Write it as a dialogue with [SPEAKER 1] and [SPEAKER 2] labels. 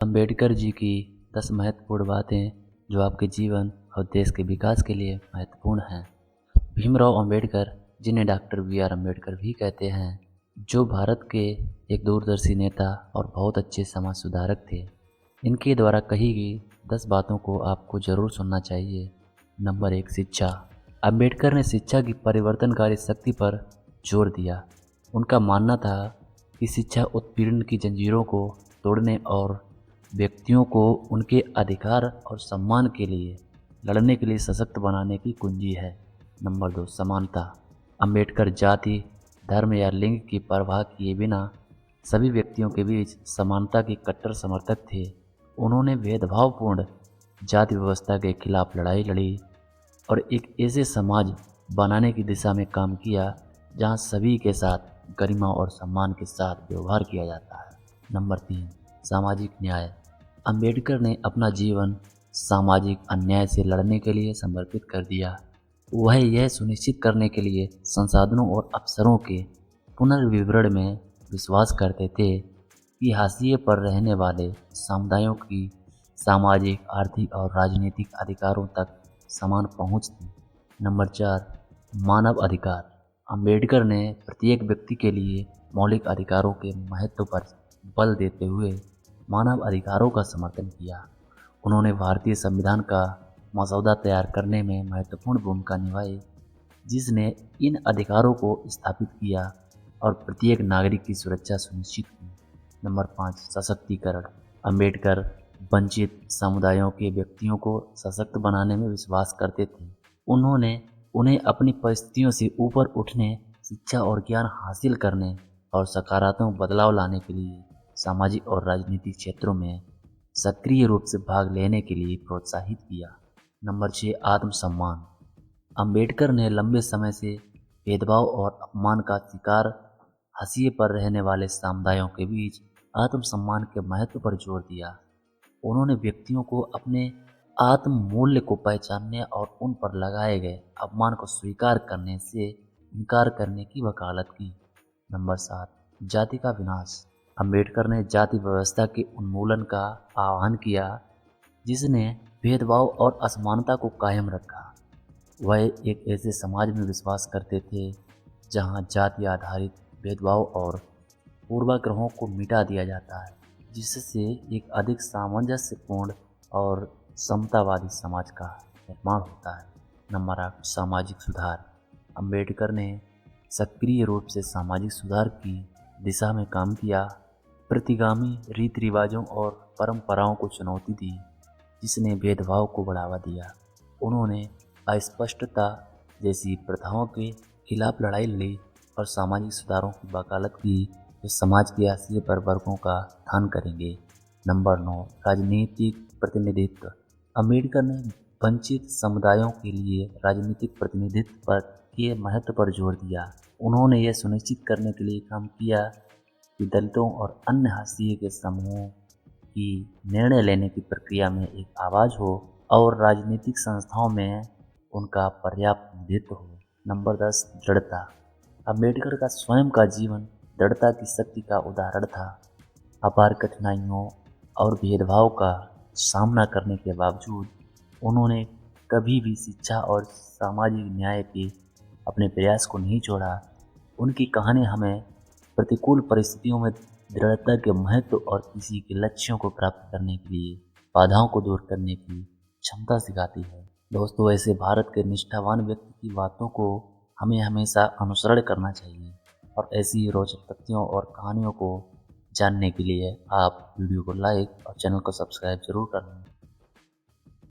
[SPEAKER 1] अंबेडकर जी की 10 महत्वपूर्ण बातें जो आपके जीवन और देश के विकास के लिए महत्वपूर्ण हैं। भीमराव अंबेडकर, जिन्हें डॉक्टर बी.आर. अंबेडकर भी कहते हैं, जो भारत के एक दूरदर्शी नेता और बहुत अच्छे समाज सुधारक थे। इनके द्वारा कही गई 10 बातों को आपको ज़रूर सुनना चाहिए। नंबर 1, शिक्षा। अंबेडकर ने शिक्षा की परिवर्तनकारी शक्ति पर जोर दिया। उनका मानना था कि शिक्षा उत्पीड़न की जंजीरों को तोड़ने और व्यक्तियों को उनके अधिकार और सम्मान के लिए लड़ने के लिए सशक्त बनाने की कुंजी है। नंबर 2, समानता। अंबेडकर जाति, धर्म या लिंग की परवाह किए बिना सभी व्यक्तियों के बीच समानता के कट्टर समर्थक थे। उन्होंने भेदभावपूर्ण जाति व्यवस्था के खिलाफ लड़ाई लड़ी और एक ऐसे समाज बनाने की दिशा में काम किया जहां सभी के साथ गरिमा और सम्मान के साथ व्यवहार किया जाता है। नंबर 3, सामाजिक न्याय। अंबेडकर ने अपना जीवन सामाजिक अन्याय से लड़ने के लिए समर्पित कर दिया। वह यह सुनिश्चित करने के लिए संसाधनों और अवसरों के पुनर्वितरण में विश्वास करते थे कि हाशिए पर रहने वाले समुदायों की सामाजिक, आर्थिक और राजनीतिक अधिकारों तक समान पहुंच थी। नंबर 4, मानव अधिकार। अंबेडकर ने प्रत्येक व्यक्ति के लिए मौलिक अधिकारों के महत्व पर बल देते हुए मानव अधिकारों का समर्थन किया। उन्होंने भारतीय संविधान का मसौदा तैयार करने में महत्वपूर्ण भूमिका निभाई, जिसने इन अधिकारों को स्थापित किया और प्रत्येक नागरिक की सुरक्षा सुनिश्चित की। नंबर 5, सशक्तिकरण। अंबेडकर वंचित समुदायों के व्यक्तियों को सशक्त बनाने में विश्वास करते थे। उन्होंने उन्हें अपनी परिस्थितियों से ऊपर उठने, शिक्षा और ज्ञान हासिल करने और सकारात्मक बदलाव लाने के लिए सामाजिक और राजनीतिक क्षेत्रों में सक्रिय रूप से भाग लेने के लिए प्रोत्साहित किया। नंबर 6, आत्मसम्मान। अंबेडकर ने लंबे समय से भेदभाव और अपमान का शिकार हाशिए पर रहने वाले समुदायों के बीच आत्मसम्मान के महत्व पर जोर दिया। उन्होंने व्यक्तियों को अपने आत्म मूल्य को पहचानने और उन पर लगाए गए अपमान को स्वीकार करने से इनकार करने की वकालत की। नंबर 7, जाति का विनाश। अंबेडकर ने जाति व्यवस्था के उन्मूलन का आह्वान किया, जिसने भेदभाव और असमानता को कायम रखा। वह एक ऐसे समाज में विश्वास करते थे जहां जाति आधारित भेदभाव और पूर्वाग्रहों को मिटा दिया जाता है, जिससे एक अधिक सामंजस्यपूर्ण और समतावादी समाज का निर्माण होता है। नंबर 8, सामाजिक सुधार। अंबेडकर ने सक्रिय रूप से सामाजिक सुधार की दिशा में काम किया, प्रतिगामी रीति रिवाजों और परंपराओं को चुनौती दी, जिसने भेदभाव को बढ़ावा दिया। उन्होंने अस्पष्टता जैसी प्रथाओं के खिलाफ लड़ाई लड़ी और सामाजिक सुधारों की वकालत की जो समाज के हाशिए पर वर्गों का उत्थान करेंगे। नंबर 9, राजनीतिक प्रतिनिधित्व। अंबेडकर ने वंचित समुदायों के लिए राजनीतिक प्रतिनिधित्व के महत्व पर जोर दिया। उन्होंने यह सुनिश्चित करने के लिए काम किया कि दलितों और अन्य हाशिए के समूहों की निर्णय लेने की प्रक्रिया में एक आवाज़ हो और राजनीतिक संस्थाओं में उनका पर्याप्त प्रतिनिधित्व हो। नंबर 10, दृढ़ता। अंबेडकर का स्वयं का जीवन दृढ़ता की शक्ति का उदाहरण था। अपार कठिनाइयों और भेदभाव का सामना करने के बावजूद उन्होंने कभी भी शिक्षा और सामाजिक न्याय के अपने प्रयास को नहीं छोड़ा। उनकी कहानी हमें प्रतिकूल परिस्थितियों में दृढ़ता के महत्व और किसी के लक्ष्यों को प्राप्त करने के लिए बाधाओं को दूर करने की क्षमता सिखाती है। दोस्तों, ऐसे भारत के निष्ठावान व्यक्ति की बातों को हमें हमेशा अनुसरण करना चाहिए और ऐसी रोचक तथ्यों और कहानियों को जानने के लिए आप वीडियो को लाइक और चैनल को सब्सक्राइब जरूर करना।